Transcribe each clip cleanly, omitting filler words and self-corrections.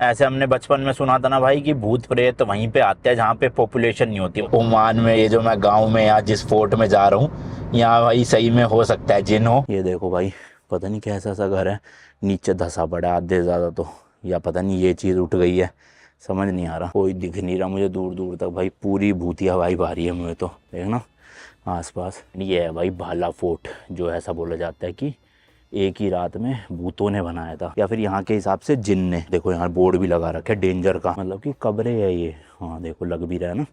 ऐसे हमने बचपन में सुना था ना भाई कि भूत प्रेत वहीं पे आते हैं जहाँ पे पॉपुलेशन नहीं होती। ओमान में ये जो मैं गांव में या जिस फोर्ट में जा रहा हूँ, यहाँ भाई सही में हो सकता है जिन हो। ये देखो भाई, पता नहीं कैसा सा घर है, नीचे धंसा पड़ा है आधे ज्यादा तो, या पता नहीं ये चीज उठ गई है, समझ नहीं आ रहा। कोई दिख नहीं रहा मुझे दूर दूर तक भाई, पूरी भूतिया वाइब आ रही है मुझे तो। देखना आसपास, ये है भाई भाला फोर्ट, जो ऐसा बोला जाता है कि एक ही रात में भूतों ने बनाया था, या फिर यहाँ के हिसाब से जिन ने। देखो यहाँ बोर्ड भी लगा रखा है डेंजर का, मतलब कि कब्रें है ये। हाँ देखो लग भी रहा है ना,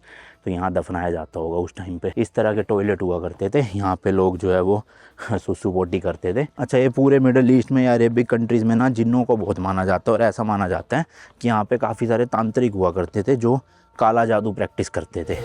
तो यहाँ दफनाया जाता होगा उस टाइम पे। इस तरह के टॉयलेट हुआ करते थे यहाँ पे, लोग जो है वो सुसु पोटी करते थे। अच्छा, ये पूरे मिडल ईस्ट में या अरेबिक कंट्रीज में ना जिन्नों को बहुत माना जाता है, और ऐसा माना जाता है कि यहाँ पे काफ़ी सारे तांत्रिक हुआ करते थे जो काला जादू प्रैक्टिस करते थे।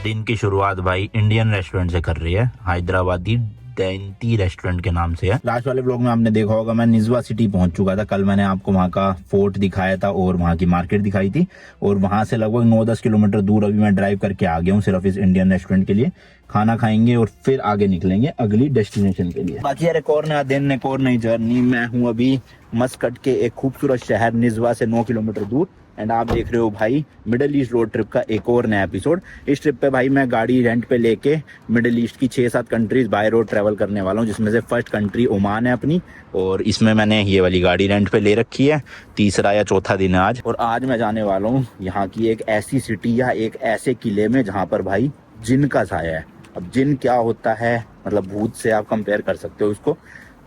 दिन की शुरुआत भाई इंडियन रेस्टोरेंट से कर रही है, हैदराबादी डेंटी रेस्टोरेंट के नाम से है। लास्ट वाले ब्लॉग में आपने देखा होगा मैं निजवा सिटी पहुंच चुका था। कल मैंने आपको वहां का फोर्ट दिखाया था और वहां की मार्केट दिखाई थी, और वहां से लगभग 9-10 किलोमीटर दूर अभी मैं ड्राइव करके आ गया हूँ सिर्फ इस इंडियन रेस्टोरेंट के लिए। खाना खाएंगे और फिर आगे निकलेंगे अगली डेस्टिनेशन के लिए। बाकी यार एक और नया दिन, एक और नई जर्नी। मैं हूँ अभी मस्कट के एक खूबसूरत शहर निजवा से 9 किलोमीटर दूर, एंड आप देख रहे हो भाई मिडिल ईस्ट रोड ट्रिप का एक और नया एपिसोड। इस ट्रिप पे भाई मैं गाड़ी रेंट पे लेके मिडिल ईस्ट की 6-7 कंट्रीज बाय रोड ट्रैवल करने वाला हूँ, जिसमें से फर्स्ट कंट्री ओमान है अपनी, और इसमें मैंने ये वाली गाड़ी रेंट पे ले रखी है। तीसरा या चौथा दिन है आज, और आज मैं जाने वाला हूँ यहाँ की एक ऐसी सिटी या एक ऐसे किले में जहाँ पर भाई जिन का साया है। अब जिन क्या होता है, मतलब भूत से आप कंपेयर कर सकते हो उसको,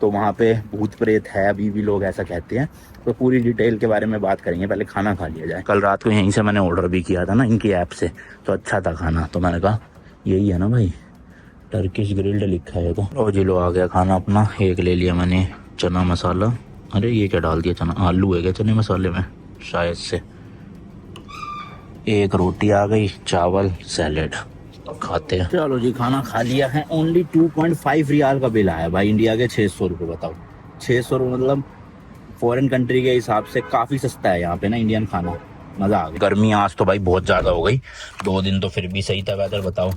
तो वहाँ पे भूत प्रेत है, अभी भी लोग ऐसा कहते हैं। तो पूरी डिटेल के बारे में बात करेंगे, पहले खाना खा लिया जाए। कल रात को यहीं से मैंने ऑर्डर भी किया था ना इनकी ऐप से, तो अच्छा था खाना, तो मैंने कहा यही है ना भाई, टर्किश ग्रिल्ड लिखा है। तो ओ जी लो आ गया खाना अपना। एक ले लिया मैंने चना मसाला, अरे ये क्या डाल दिया, चना आलू है क्या चने मसाले में शायद से। एक रोटी आ गई, चावल सैलेड, खाते हैं। चलो जी खाना खा लिया है। ओनली 2.5 रियाल का बिल आया भाई, इंडिया के 600 रुपये। बताओ 600 मतलब फॉरेन कंट्री के हिसाब से काफ़ी सस्ता है यहाँ पे ना इंडियन खाना। मज़ा आ गया। गर्मी आज तो भाई बहुत ज़्यादा हो गई, 2 दिन तो फिर भी सही था वेदर। बताओ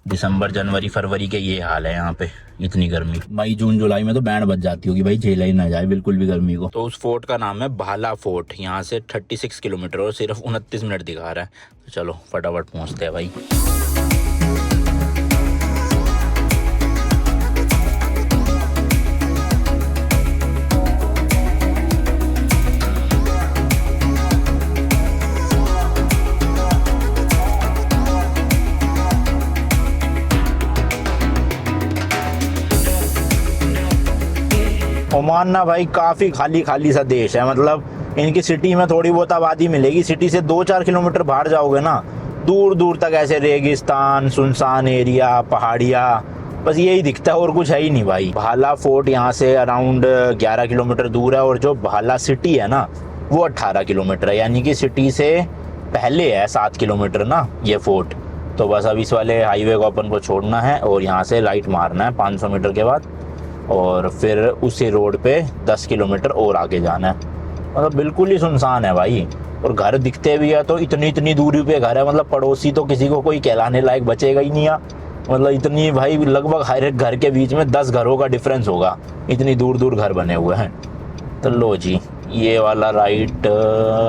दिसंबर जनवरी फरवरी के ये हाल है यहाँ पे, इतनी गर्मी। मई जून जुलाई में तो बैंड बज जाती होगी भाई, झेला ही ना जाए बिल्कुल भी गर्मी को। तो उस फोर्ट का नाम है भाला फोर्ट, यहाँ से 36 किलोमीटर और सिर्फ 29 मिनट दिखा रहा है। तो चलो फटाफट पहुँचते हैं भाई। ओमान ना भाई काफ़ी खाली खाली सा देश है, मतलब इनकी सिटी में थोड़ी बहुत आबादी मिलेगी। सिटी से 2-4 किलोमीटर बाहर जाओगे ना, दूर दूर तक ऐसे रेगिस्तान, सुनसान एरिया, पहाड़ियाँ, बस यही दिखता है और कुछ है ही नहीं भाई। भाला फोर्ट यहाँ से अराउंड 11 किलोमीटर दूर है, और जो भाला सिटी है ना वो 18 किलोमीटर है, यानी कि सिटी से पहले है 7 किलोमीटर ना ये फोर्ट। तो बस अब इस वाले हाईवे को अपन को छोड़ना है और यहाँ से राइट मारना है 500 मीटर के बाद, और फिर उसी रोड पे 10 किलोमीटर और आगे जाना है। मतलब बिल्कुल ही सुनसान है भाई, और घर दिखते भी है तो इतनी दूरी पे घर है, मतलब पड़ोसी तो किसी को कोई कहलाने लायक बचेगा ही नहीं है। मतलब इतनी भाई, लगभग हर एक घर के बीच में 10 घरों का डिफरेंस होगा, इतनी दूर दूर घर बने हुए हैं। तो लो जी ये वाला राइट,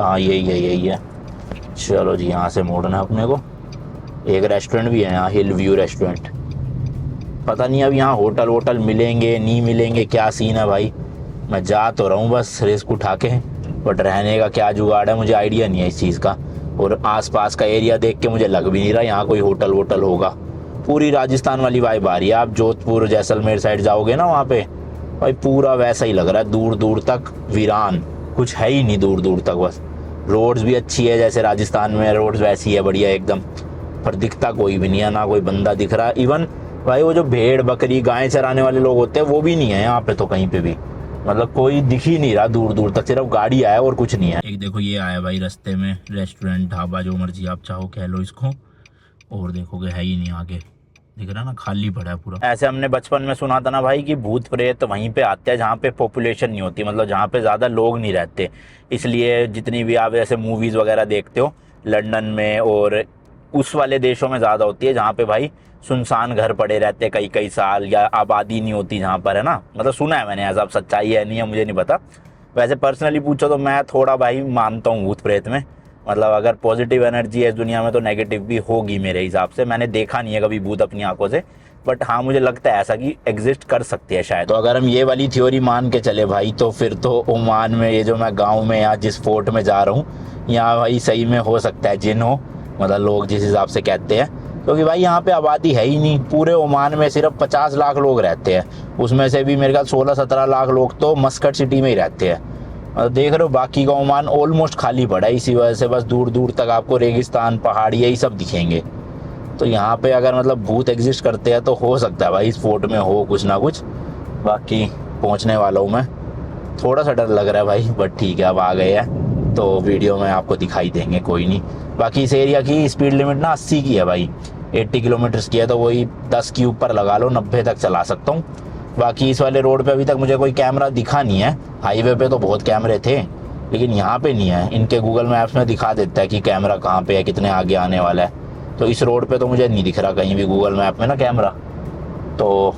हाँ यही है। चलो जी यहाँ से मोड़ना है अपने को। एक रेस्टोरेंट भी है यहाँ, हिल व्यू रेस्टोरेंट। पता नहीं अब यहाँ होटल वोटल मिलेंगे नहीं मिलेंगे, क्या सीन है भाई। मैं जा तो रहा हूँ बस रिस्क उठा के, बट रहने का क्या जुगाड़ है मुझे आइडिया नहीं है इस चीज़ का। और आसपास का एरिया देख के मुझे लग भी नहीं रहा यहाँ कोई होटल वोटल होगा। पूरी राजस्थान वाली वाइब आ रही है। आप जोधपुर जैसलमेर साइड जाओगे ना, वहाँ पे भाई पूरा वैसा ही लग रहा है, दूर दूर तक वीरान, कुछ है ही नहीं दूर दूर तक। बस रोड्स भी अच्छी है, जैसे राजस्थान में रोड्स वैसी है बढ़िया एकदम, पर दिखता कोई भी नहीं है, ना कोई बंदा दिख रहा। इवन भाई वो जो भेड़ बकरी गायें चराने वाले लोग होते हैं वो भी नहीं है यहाँ पे तो कहीं पे भी, मतलब कोई दिख ही नहीं रहा दूर दूर तक, सिर्फ गाड़ी आया और कुछ नहीं है। एक देखो ये आया भाई रास्ते में, रेस्टोरेंट ढाबा जो मर्जी आप चाहो कह लो इसको, और देखोगे है ही नहीं आगे, दिख रहा ना खाली पड़ा है पूरा। ऐसे हमने बचपन में सुना था ना भाई कि भूत प्रेत वहीं पे आते हैं जहाँ पे पॉपुलेशन नहीं होती, मतलब जहाँ पे ज़्यादा लोग नहीं रहते। इसलिए जितनी भी आप ऐसे मूवीज़ वगैरह देखते हो लंदन में और उस वाले देशों में ज़्यादा होती है जहाँ पे भाई सुनसान घर पड़े रहते हैं कई कई साल, या आबादी नहीं होती जहाँ पर, है ना। मतलब सुना है मैंने, ऐसा सच्चाई है नहीं है मुझे नहीं पता। वैसे पर्सनली पूछो तो मैं थोड़ा भाई मानता हूँ भूत प्रेत में। मतलब अगर पॉजिटिव एनर्जी है इस दुनिया में तो नेगेटिव भी होगी मेरे हिसाब से। मैंने देखा नहीं है कभी भूत अपनी आंखों से, बट हाँ मुझे लगता है ऐसा कि एग्जिस्ट कर सकती है शायद। तो अगर हम ये वाली थ्योरी मान के चले भाई, तो फिर तो ओमान में ये जो मैं गाँव में या जिस फोर्ट में जा रहा हूँ यहाँ भाई सही में हो सकता है जिन हो, मतलब लोग जिस हिसाब से कहते हैं। क्योंकि भाई यहाँ पे आबादी है ही नहीं, पूरे ओमान में सिर्फ 50 लाख लोग रहते हैं, उसमें से भी मेरे ख्याल 16-17 लाख लोग तो मस्कट सिटी में ही रहते हैं। देख रहे हो बाकी का ओमान ऑलमोस्ट खाली पड़ा है, इसी वजह से बस दूर दूर तक आपको रेगिस्तान, पहाड़ी यही सब दिखेंगे। तो यहाँ पे अगर मतलब भूत एग्जिस्ट करते हैं तो हो सकता है भाई इस फोर्ट में हो कुछ ना कुछ। बाकी पहुँचने वाला हूँ मैं, थोड़ा सा डर लग रहा है भाई, बट ठीक है अब आ गए हैं तो वीडियो में आपको दिखाई देंगे, कोई नहीं। बाकी इस एरिया की स्पीड लिमिट ना 80 की है भाई, 80 किलोमीटर की है, तो वही 10 के ऊपर लगा लो, 90 तक चला सकता हूँ। बाकी इस वाले रोड पे अभी तक मुझे कोई कैमरा दिखा नहीं है। हाईवे पे तो बहुत कैमरे थे लेकिन यहाँ पे नहीं है। इनके गूगल मैप्स में दिखा देता है कि कैमरा कहाँ पे है, कितने आगे आने वाला है। तो इस रोड पे तो मुझे नहीं दिख रहा कहीं भी गूगल मैप में ना कैमरा, तो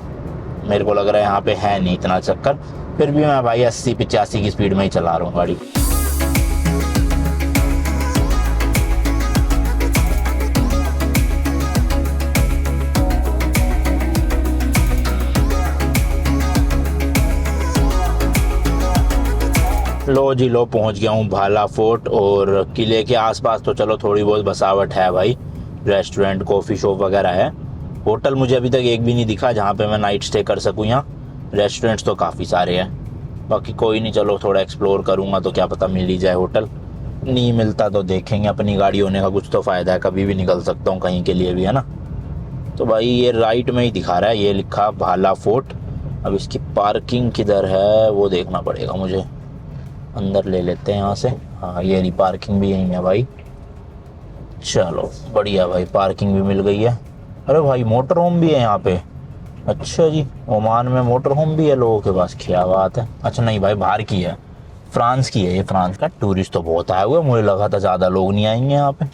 मेरे को लग रहा है यहाँ पे है नहीं इतना चक्कर। फिर भी मैं भाई 80-85 की स्पीड में ही चला रहा हूँ गाड़ी। लो जी लो, पहुंच गया हूँ भाला फोर्ट। और किले के आसपास तो चलो थोड़ी बहुत बसावट है भाई, रेस्टोरेंट, कॉफ़ी शॉप वगैरह है। होटल मुझे अभी तक एक भी नहीं दिखा जहाँ पे मैं नाइट स्टे कर सकूँ। यहाँ रेस्टोरेंट्स तो काफ़ी सारे हैं। बाकी कोई नहीं, चलो थोड़ा एक्सप्लोर करूँगा तो क्या पता मिल ही जाए होटल। नहीं मिलता तो देखेंगे, अपनी गाड़ी होने का कुछ तो फ़ायदा है, कभी भी निकल सकता हूँ कहीं के लिए भी, है ना। तो भाई ये राइट में ही दिखा रहा है, ये लिखा भाला फोर्ट। अब इसकी पार्किंग किधर है वो देखना पड़ेगा मुझे। अंदर ले लेते हैं यहाँ से। हाँ ये रही पार्किंग भी यहीं है भाई। चलो बढ़िया भाई, पार्किंग भी मिल गई है। अरे भाई मोटर होम भी है यहाँ पे। अच्छा जी, ओमान में मोटर होम भी है लोगों के पास, क्या बात है। अच्छा नहीं भाई बाहर की है, फ्रांस की है ये। फ्रांस का टूरिस्ट तो बहुत आए हुए, मुझे लगा था ज़्यादा लोग नहीं आएंगे यहाँ पे,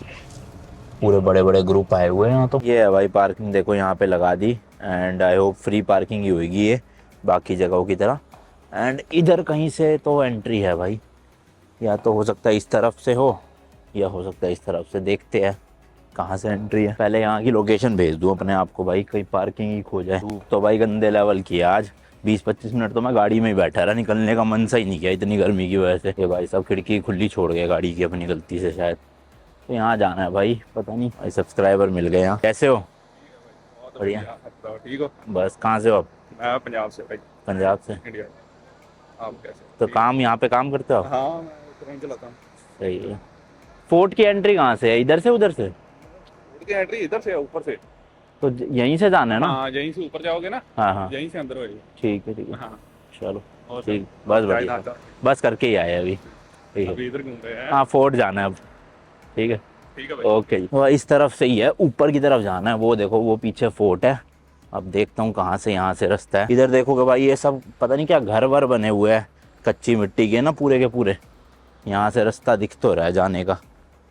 पूरे बड़े बड़े ग्रुप आए हुए हैं यहाँ। तो ये है भाई पार्किंग, देखो यहाँ पे लगा दी। And I hope free parking ही होगी ये बाकी जगहों की तरह। एंड इधर कहीं से तो एंट्री है भाई, या तो हो सकता है इस तरफ से हो या हो सकता है इस तरफ से। देखते हैं कहाँ से एंट्री है। पहले यहाँ की लोकेशन भेज दूँ अपने आप को भाई, कहीं पार्किंग ही खो जाए। धूप तो भाई गंदे लेवल की है आज। 20-25 मिनट तो मैं गाड़ी में ही बैठा रहा, निकलने का मन सा ही नहीं किया इतनी गर्मी की वजह से। ये भाई सब खिड़की खुली छोड़ गए गाड़ी की अपनी गलती से शायद। तो यहाँ जाना है भाई, पता नहीं। भाई सब्सक्राइबर मिल गए यहाँ। कैसे हो? बढ़िया, ठीक हो? बस। कहाँ से हो आप? मैं पंजाब से भाई। पंजाब से? इंडिया। आप कैसे? तो काम यहाँ पे काम करते हो? हाँ मैं ट्रेन चलाता हूँ। सही है। फोर्ट की एंट्री कहाँ से है, इधर से उधर से? फोर्ट की एंट्री इधर से है, ऊपर से। तो यहीं से जाना है ना? हाँ यहीं से ऊपर जाओगे ना। हाँ हाँ यहीं से अंदर होगी। ठीक है ठीक है। हाँ चलो और ठीक, बस बढ़िया, बस करके ही आए अभी। ठीक है, अभी इधर घूम रहे हैं। हाँ फोर्ट जाना है अब। ठीक है ठीक है भाई। ओके जी। तो इस तरफ से ही है, ऊपर की तरफ जाना है। वो देखो वो पीछे फोर्ट है। अब देखता हूँ कहाँ से यहाँ से रास्ता है। इधर देखोगे भाई ये सब पता नहीं क्या घर वर बने हुए हैं, कच्ची मिट्टी के ना पूरे के पूरे। यहाँ से रास्ता दिख तो रहा है जाने का।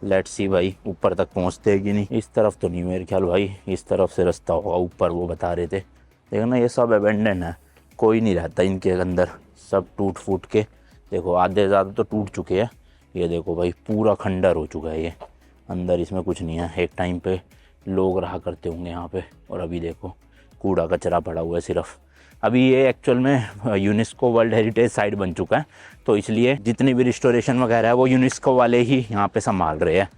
लेट्स सी भाई ऊपर तक पहुँचते हैं कि नहीं। इस तरफ तो नहीं मेरे ख्याल भाई, इस तरफ से रास्ता होगा ऊपर, वो बता रहे थे। देखना ये सब अबेंडन है, कोई नहीं रहता इनके अंदर, सब टूट फूट के। देखो आधे ज़्यादा तो टूट चुके हैं। ये देखो भाई पूरा खंडर हो चुका है ये, अंदर इसमें कुछ नहीं है। एक टाइम पे लोग रहा करते होंगे यहाँ पे, और अभी देखो कूड़ा कचरा पड़ा हुआ है सिर्फ। अभी ये एक्चुअल में यूनेस्को वर्ल्ड हेरिटेज साइट बन चुका है, तो इसलिए जितनी भी रिस्टोरेशन वगैरह है वो यूनेस्को वाले ही यहाँ पे संभाल रहे हैं।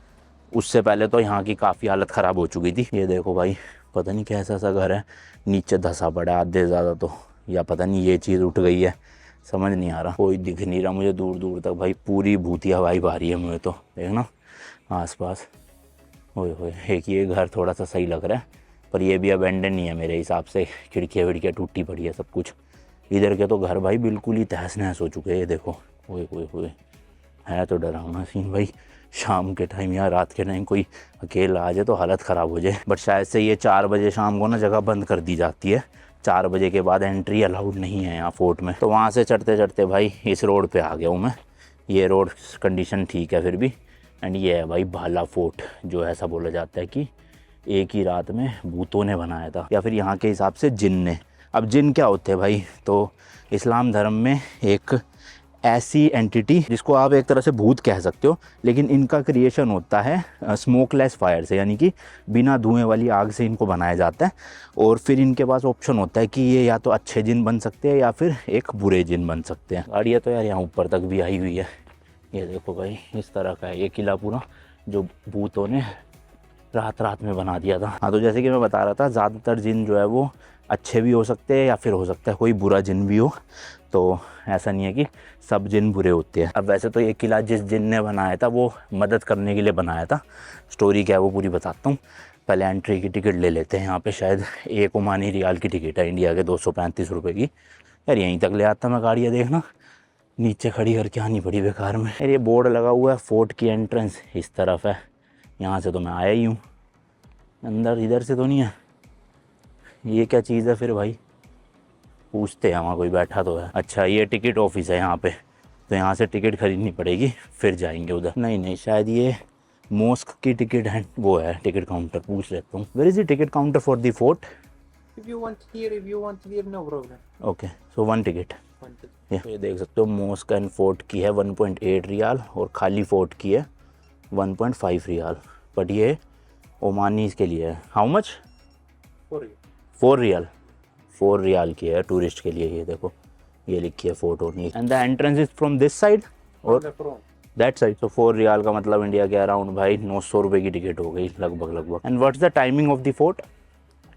उससे पहले तो यहाँ की काफ़ी हालत ख़राब हो चुकी थी। ये देखो भाई पता नहीं कैसा सा घर है, नीचे धंसा पड़ा है आधे ज़्यादा तो, या पता नहीं ये चीज़ उठ गई है, समझ नहीं आ रहा। कोई दिख नहीं रहा मुझे दूर दूर तक भाई, पूरी भूतिया वाइब आ रही है मुझे तो। देखना आसपास, ओए होए। एक ये घर थोड़ा सा सही लग रहा है, पर ये भी अबेंडन नहीं है मेरे हिसाब से। खिड़कियाँ विड़कियाँ टूटी पड़ी है सब कुछ। इधर के तो घर भाई बिल्कुल ही तहस नहस हो चुके हैं। ये देखो ओए ओए ओए, है तो डरावना सीन भाई। शाम के टाइम या रात के टाइम कोई अकेला आ जाए तो हालत ख़राब हो जाए। बट शायद से ये 4 बजे शाम को ना जगह बंद कर दी जाती है। 4 बजे के बाद एंट्री अलाउड नहीं है यहाँ फोर्ट में। तो वहाँ से चढ़ते चढ़ते भाई इस रोड पे आ गया हूँ मैं। ये रोड कंडीशन ठीक है फिर भी, एंड ये है भाई भाला फोर्ट, जो ऐसा बोला जाता है कि एक ही रात में भूतों ने बनाया था, या फिर यहाँ के हिसाब से जिन ने। अब जिन क्या होते हैं भाई, तो इस्लाम धर्म में एक ऐसी एंटिटी जिसको आप एक तरह से भूत कह सकते हो, लेकिन इनका क्रिएशन होता है स्मोकलेस फायर से, यानी कि बिना धुएं वाली आग से इनको बनाया जाता है। और फिर इनके पास ऑप्शन होता है कि ये या तो अच्छे जिन बन सकते हैं या फिर एक बुरे जिन बन सकते हैं। गाड़ियाँ तो यार यहाँ ऊपर तक भी आई हुई है, ये देखो भाई इस तरह का है ये किला पूरा, जो भूतों ने रात रात में बना दिया था। हाँ, तो जैसे कि मैं बता रहा था, ज़्यादातर जिन जो है वो अच्छे भी हो सकते हैं या फिर हो सकता है कोई बुरा जिन भी हो, तो ऐसा नहीं है कि सब जिन बुरे होते हैं। अब वैसे तो ये किला जिस जिन ने बनाया था वो मदद करने के लिए बनाया था। स्टोरी क्या है वो पूरी बताता हूँ। पहले एंट्री की टिकट ले लेते हैं। यहाँ पे शायद 1 ओमानी रियाल की टिकट है, इंडिया के 235 रुपये की। यार यहीं तक ले आता मैं गाड़ियाँ देखना, नीचे खड़ी करके आनी पड़ी बेकार में। यार ये बोर्ड लगा हुआ है फोर्ट की एंट्रेंस इस तरफ है, यहाँ से तो मैं आया ही हूँ, अंदर इधर से तो नहीं है। ये क्या चीज़ है फिर भाई, पूछते हैं, वहाँ कोई बैठा तो है। अच्छा ये टिकट ऑफिस है यहाँ पे, तो यहाँ से टिकट खरीदनी पड़ेगी फिर जाएंगे उधर। नहीं शायद ये मॉस्क की टिकट है, वो है टिकट काउंटर, पूछ लेता हूँ। Where is the ticket counter for the fort? If you want here, no problem. Okay, so 1 ticket. ये देख सकते हो मॉस्क एंड फोर्ट की है 1.8 रियाल और खाली फोर्ट की है 1.5 रियाल, बट ये ओमानीज के लिए है। How much? 4 रियाल। 4 रियाल की है टूरिस्ट के लिए। ये देखो ये लिखी है fort only and the entrance is from this side और दैट साइड। तो 4 रियाल का मतलब इंडिया के अराउंड भाई 900 रुपये की टिकट हो गई लगभग। And what's the timing of the fort?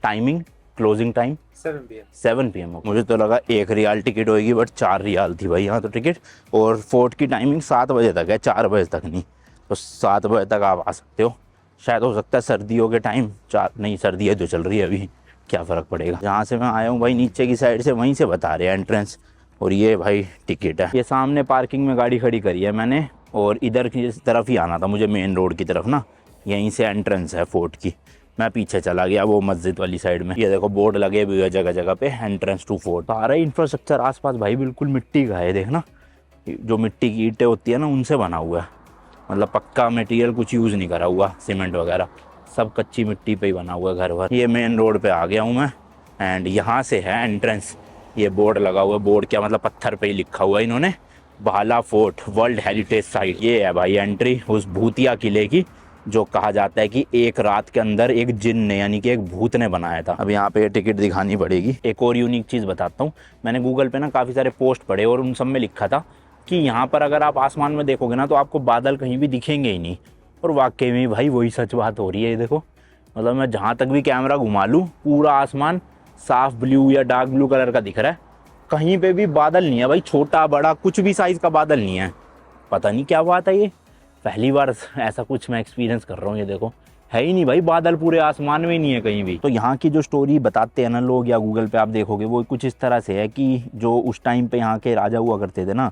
Timing, closing time 7 p.m. 7 PM। मुझे तो लगा 1 रियाल टिकट होगी, बट 4 रियाल थी भाई यहाँ तो टिकट। और फोर्ट की टाइमिंग 7 बजे तक है, 4 बजे तक नहीं। तो 7 बजे तक आप आ सकते हो। शायद हो सकता है सर्दियों के टाइम 4 नहीं, सर्दी है जो चल रही है अभी, क्या फ़र्क पड़ेगा। जहाँ से मैं आया हूँ भाई नीचे की साइड से, वहीं से बता रहे हैं एंट्रेंस। और ये भाई टिकट है। ये सामने पार्किंग में गाड़ी खड़ी करी है मैंने, और इधर की तरफ ही आना था मुझे, मेन रोड की तरफ ना, यहीं से एंट्रेंस है फोर्ट की। मैं पीछे चला गया वो मस्जिद वाली साइड में। ये देखो बोर्ड लगे हुए हैं जगह जगह पे, एंट्रेंस टू फोर्ट। सारा इंफ्रास्ट्रक्चर आसपास भाई बिल्कुल मिट्टी का है, देखना जो मिट्टी की ईंटें होती है ना उनसे बना हुआ है। मतलब पक्का मटेरियल कुछ यूज़ नहीं करा हुआ, सीमेंट वगैरह सब कच्ची मिट्टी पे ही बना हुआ है घर भर। ये मेन रोड पे आ गया हूँ मैं, एंड यहाँ से है एंट्रेंस। ये बोर्ड लगा हुआ है, बोर्ड क्या मतलब पत्थर पे ही लिखा हुआ है इन्होंने, भाला फोर्ट वर्ल्ड हेरिटेज साइट। ये है भाई एंट्री उस भूतिया किले की, जो कहा जाता है कि एक रात के अंदर एक जिन ने यानी कि एक भूत ने बनाया था। अब यहाँ पे टिकट दिखानी पड़ेगी। एक और यूनिक चीज़ बताता हूँ, मैंने गूगल पे ना काफ़ी सारे पोस्ट पढ़े और उन सब में लिखा था कि यहाँ पर अगर आप आसमान में देखोगे ना तो आपको बादल कहीं भी दिखेंगे ही नहीं। और वाकई में भाई वही सच बात हो रही है। ये देखो, मतलब मैं जहाँ तक भी कैमरा घुमा लूँ पूरा आसमान साफ ब्लू या डार्क ब्लू कलर का दिख रहा है, कहीं पे भी बादल नहीं है भाई, छोटा बड़ा कुछ भी साइज़ का बादल नहीं है। पता नहीं क्या बात है, ये पहली बार ऐसा कुछ मैं एक्सपीरियंस कर रहा हूँ। ये देखो है ही नहीं भाई, बादल पूरे आसमान में ही नहीं है कहीं भी। तो यहाँ की जो स्टोरी बताते हैं ना लोग, या गूगल पे आप देखोगे, वो कुछ इस तरह से है कि जो उस टाइम पे यहाँ के राजा हुआ करते थे ना,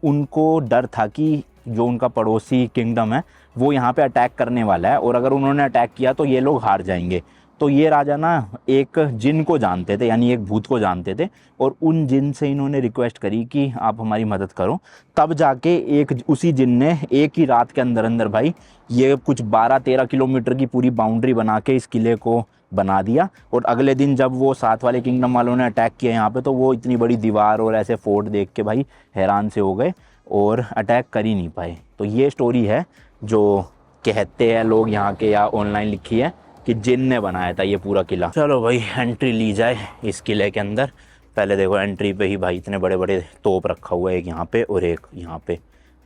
उनको डर था कि जो उनका पड़ोसी किंगडम है वो यहाँ पे अटैक करने वाला है, और अगर उन्होंने अटैक किया तो ये लोग हार जाएंगे। तो ये राजा ना एक जिन को जानते थे, यानी एक भूत को जानते थे, और उन जिन से इन्होंने रिक्वेस्ट करी कि आप हमारी मदद करो। तब जाके एक उसी जिन ने एक ही रात के अंदर अंदर भाई ये कुछ 12-13 किलोमीटर की पूरी बाउंड्री बना के इस किले को बना दिया। और अगले दिन जब वो साथ वाले किंगडम वालों ने अटैक किया यहाँ पे, तो वो इतनी बड़ी दीवार और ऐसे फोर्ट देख के भाई हैरान से हो गए और अटैक कर ही नहीं पाए। तो ये स्टोरी है जो कहते हैं लोग यहाँ के, या ऑनलाइन लिखी है कि जिन ने बनाया था ये पूरा किला। चलो भाई एंट्री ली जाए इस किले के अंदर। पहले देखो एंट्री पे ही भाई इतने बड़े बड़े तोप रखा हुआ है, एक यहाँ पे और एक यहाँ पे।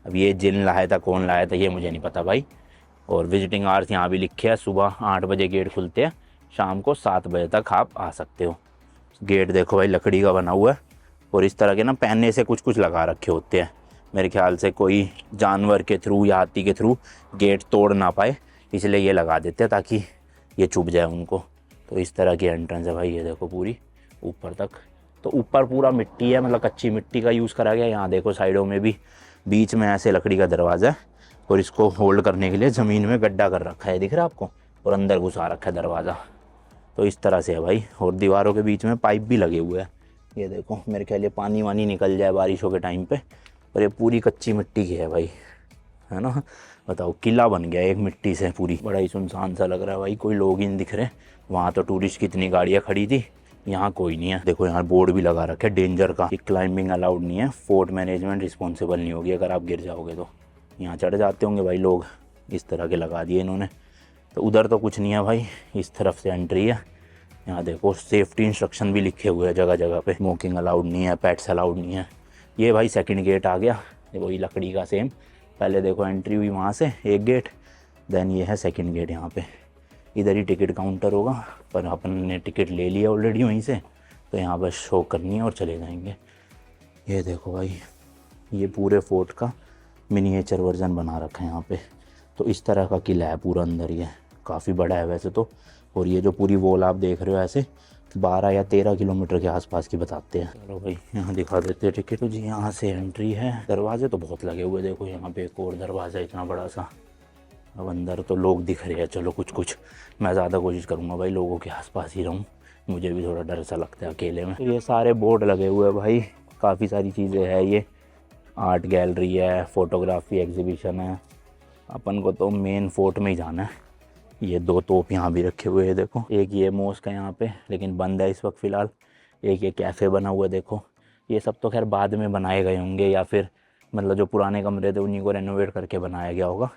अब ये जिन लाया था, कौन लाया था ये मुझे नहीं पता भाई। और विजिटिंग आवर्स यहाँ भी लिखे हैं, सुबह 8 बजे गेट खुलते हैं, शाम को 7 बजे तक आप आ सकते हो। गेट देखो भाई लकड़ी का बना हुआ है, और इस तरह के ना पहनने से कुछ कुछ लगा रखे होते हैं। मेरे ख्याल से कोई जानवर के थ्रू या हाथी के थ्रू गेट तोड़ ना पाए, इसलिए ये लगा देते हैं ताकि ये चुभ जाए उनको। तो इस तरह की एंट्रेंस है भाई, ये देखो पूरी ऊपर तक। तो ऊपर पूरा मिट्टी है, मतलब कच्ची मिट्टी का यूज़ करा गया। यहाँ देखो साइडों में भी, बीच में ऐसे लकड़ी का दरवाज़ा है, और इसको होल्ड करने के लिए ज़मीन में गड्ढा कर रखा है, दिख रहा है आपको, और अंदर घुसा रखा है दरवाज़ा। तो इस तरह से है भाई, और दीवारों के बीच में पाइप भी लगे हुए हैं। ये देखो, मेरे ख्याल ये पानी वानी निकल जाए बारिशों के टाइम पे। और ये पूरी कच्ची मिट्टी की है भाई। है ना। बताओ, किला बन गया एक मिट्टी से पूरी। बड़ा ही सुनसान सा लग रहा है भाई, कोई लोग ही नहीं दिख रहे। वहाँ तो टूरिस्ट की इतनी गाड़ियाँ खड़ी थी, यहाँ कोई नहीं है। देखो यहाँ बोर्ड भी लगा रखा है डेंजर का, कि क्लाइंबिंग अलाउड नहीं है, फोर्ट मैनेजमेंट रिस्पॉन्सिबल नहीं होगी अगर आप गिर जाओगे तो। यहाँ चढ़ जाते होंगे भाई लोग, इस तरह के लगा दिए इन्होंने। तो उधर तो कुछ नहीं है भाई, इस तरफ से एंट्री है। यहाँ देखो सेफ्टी इंस्ट्रक्शन भी लिखे हुए हैं जगह जगह पे, स्मोकिंग अलाउड नहीं है, पेट्स अलाउड नहीं है। ये भाई सेकंड गेट आ गया, देखो ये लकड़ी का सेम। पहले देखो एंट्री हुई वहाँ से एक गेट, देन ये है सेकंड गेट यहाँ पे। इधर ही टिकट काउंटर होगा, पर अपन ने टिकट ले लिया ऑलरेडी वहीं से, तो यहाँ बस शो करनी है और चले जाएंगे। ये देखो भाई, ये पूरे फोर्ट का मिनिएचर वर्जन बना रखा है यहाँ पे। तो इस तरह का किला है पूरा अंदर, ये काफ़ी बड़ा है वैसे तो। और ये जो पूरी वॉल आप देख रहे हो ऐसे 12 या 13 किलोमीटर के आसपास की बताते हैं। चलो भाई यहाँ दिखा देते हैं टिकट। तो जी यहाँ से एंट्री है। दरवाजे तो बहुत लगे हुए, देखो यहाँ पे एक और दरवाज़ा इतना बड़ा सा। अब अंदर तो लोग दिख रहे हैं, चलो कुछ कुछ। मैं ज़्यादा कोशिश करूँगा भाई लोगों के आसपास ही रहूँ, मुझे भी थोड़ा डर सा लगता है अकेले में। तो ये सारे बोर्ड लगे हुए हैं भाई, काफ़ी सारी चीज़ें हैं। ये आर्ट गैलरी है, फ़ोटोग्राफी एग्जीबिशन है। अपन को तो मेन फोर्ट में ही जाना है। ये 2 तोप यहाँ भी रखे हुए हैं देखो। एक ये मॉस्क है यहाँ पे, लेकिन बंद है इस वक्त फ़िलहाल। एक ये कैफ़े बना हुआ है देखो। ये सब तो खैर बाद में बनाए गए होंगे, या फिर मतलब जो पुराने कमरे थे उन्हीं को रेनोवेट करके बनाया गया होगा।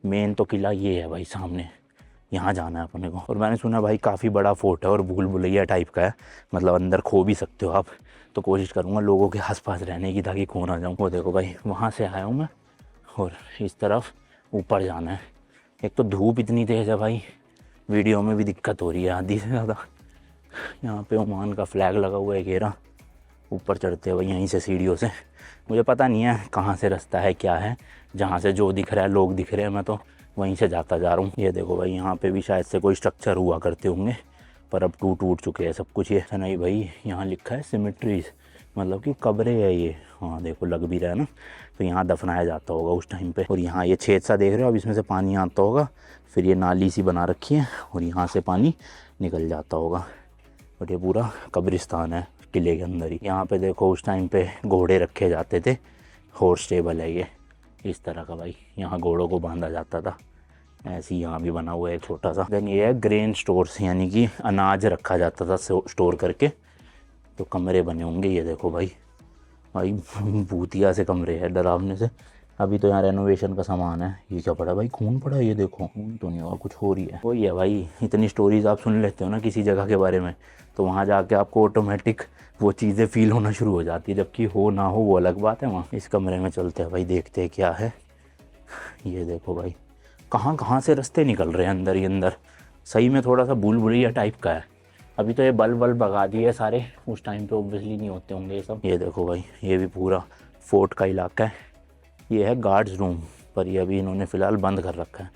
मेन तो किला ये है भाई सामने, यहाँ जाना है अपने को। और मैंने सुना भाई काफ़ी बड़ा फोर्ट है और भूल भुलैया टाइप का है, मतलब अंदर खो भी सकते हो आप। तो कोशिश करूँगा लोगों के आसपास रहने की, ताकि खो ना जाऊँ। वो देखो भाई वहाँ से आया हूँ मैं, और इस तरफ ऊपर जाना है। एक तो धूप इतनी तेज़ है भाई, वीडियो में भी दिक्कत हो रही है आधी से ज़्यादा। यहाँ पे ओमान का फ्लैग लगा हुआ है घेरा। ऊपर चढ़ते हैं भाई यहीं से सीढ़ियों से। मुझे पता नहीं है कहाँ से रास्ता है क्या है, जहाँ से जो दिख रहा है लोग दिख रहे हैं, मैं तो वहीं से जाता जा रहा हूँ। ये देखो भाई यहाँ पे भी शायद से कोई स्ट्रक्चर हुआ करते होंगे, पर अब टूट चुके हैं सब कुछ। ये नहीं भाई, यहाँ लिखा है सिमेट्रीज, मतलब कि कब्रें है ये। हाँ देखो लग भी रहा है ना, तो यहाँ दफनाया जाता होगा उस टाइम पे। और यहाँ ये छेद सा देख रहे हो, अब इसमें से पानी आता होगा, फिर ये नाली सी बना रखी है और यहाँ से पानी निकल जाता होगा। और ये पूरा कब्रिस्तान है किले के अंदर ही। यहाँ पे देखो उस टाइम पे घोड़े रखे जाते थे, हॉर्स स्टेबल है ये इस तरह का भाई, यहाँ घोड़ों को बांधा जाता था। ऐसे ही यहाँ भी बना हुआ है एक छोटा सा। देन ये है ग्रेन स्टोर्स, यानी कि अनाज रखा जाता था स्टोर करके। तो कमरे बने होंगे, ये देखो भाई भाई भूतिया से कमरे हैं डरावने से। अभी तो यहाँ रेनोवेशन का सामान है। ये क्या पड़ा भाई, खून पड़ा है, ये देखो। खून तो नहीं होगा, कुछ हो रही है। वही है भाई, इतनी स्टोरीज आप सुन लेते हो ना किसी जगह के बारे में, तो वहाँ जाके आपको ऑटोमेटिक वो चीज़ें फील होना शुरू हो जाती है, जबकि हो ना हो वो अलग बात है। वहाँ इस कमरे में चलते हैं भाई, देखते हैं क्या है। ये देखो भाई कहाँ कहाँ से रास्ते निकल रहे हैं अंदर ही अंदर। सही में थोड़ा सा भूल भुलैया टाइप का है। अभी तो ये बल्ब भगा दिए सारे, उस टाइम पे ऑब्वियसली नहीं होते होंगे ये सब। ये देखो भाई, ये भी पूरा फोर्ट का इलाका है। ये है गार्ड्स रूम, पर ये अभी इन्होंने फ़िलहाल बंद कर रखा है।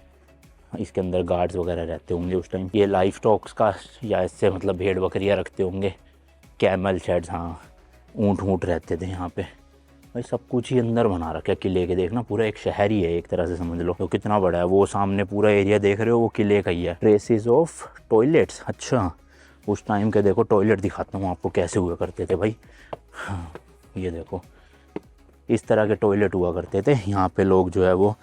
इसके अंदर गार्ड्स वगैरह रहते होंगे उस टाइम। ये लाइफ स्टॉक्स का, या इससे मतलब भेड़ बकरियाँ रखते होंगे। कैमल शेड्स, हाँ ऊँट रहते थे यहाँ पे भाई। सब कुछ ही अंदर बना रखा है किले के। देखना पूरा एक शहर ही है एक तरह से, समझ लो। तो कितना बड़ा है वो सामने पूरा एरिया देख रहे हो, वो किले का ही है। ट्रेसेस ऑफ टॉयलेट्स, अच्छा उस टाइम के देखो टॉयलेट दिखाता हूँ आपको कैसे हुआ करते थे भाई। हाँ ये देखो इस तरह के टॉयलेट हुआ करते थे यहाँ पे। लोग जो है वो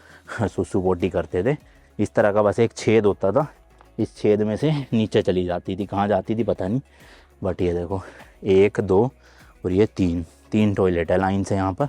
सुसु पोटी करते थे। इस तरह का बस एक छेद होता था, इस छेद में से नीचे चली जाती थी, कहाँ जाती थी पता नहीं। बट ये देखो 1 2 और ये 3 टॉयलेट है लाइन से यहाँ पर।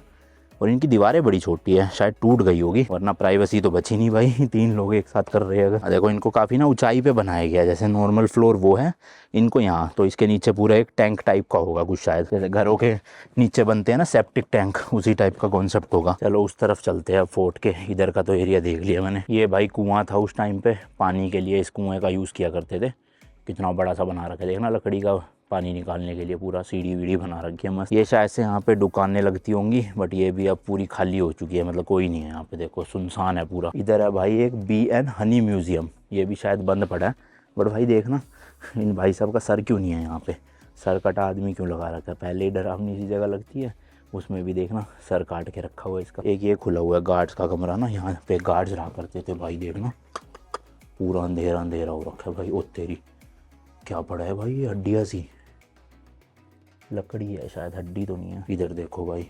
और इनकी दीवारें बड़ी छोटी है, शायद टूट गई होगी, वरना प्राइवेसी तो बची नहीं भाई। 3 लोग एक साथ कर रहे हैं अगर। देखो इनको काफ़ी ना ऊंचाई पे बनाया गया है, जैसे नॉर्मल फ्लोर वो है इनको यहाँ, तो इसके नीचे पूरा एक टैंक टाइप का होगा कुछ, शायद जैसे घरों के नीचे बनते हैं ना सेप्टिक टैंक, उसी टाइप का कॉन्सेप्ट होगा। चलो उस तरफ चलते हैं फोर्ट के। इधर का तो एरिया देख लिया मैंने। ये भाई कुआं था उस टाइम पे, पानी के लिए इस कुएँ का यूज़ किया करते थे। कितना बड़ा सा बना रखा है देखना, लकड़ी का पानी निकालने के लिए पूरा सीढ़ी वीढ़ी बना रखी है मस्त। ये शायद से यहाँ पे दुकानें लगती होंगी, बट ये भी अब पूरी खाली हो चुकी है, मतलब कोई नहीं है यहाँ पे। देखो सुनसान है पूरा। इधर है भाई एक बी एंड हनी म्यूजियम, ये भी शायद बंद पड़ा है। बट भाई देखना इन भाई साहब का सर क्यों नहीं है यहाँ पे, सर कटा आदमी क्यों लगा रखा है। पहले ही डरावनी सी जगह लगती है, उसमें भी देखना सर काट के रखा हुआ है इसका। एक ये खुला हुआ है गार्ड्स का कमरा ना, यहाँ पे गार्ड्स रहा करते थे भाई। देखना पूरा अंधेरा अंधेरा हो रखा है भाई। ओ तेरी क्या पड़ा है भाई, ये हड्डियाँ सी लकड़ी है शायद, हड्डी तो नहीं है। इधर देखो भाई,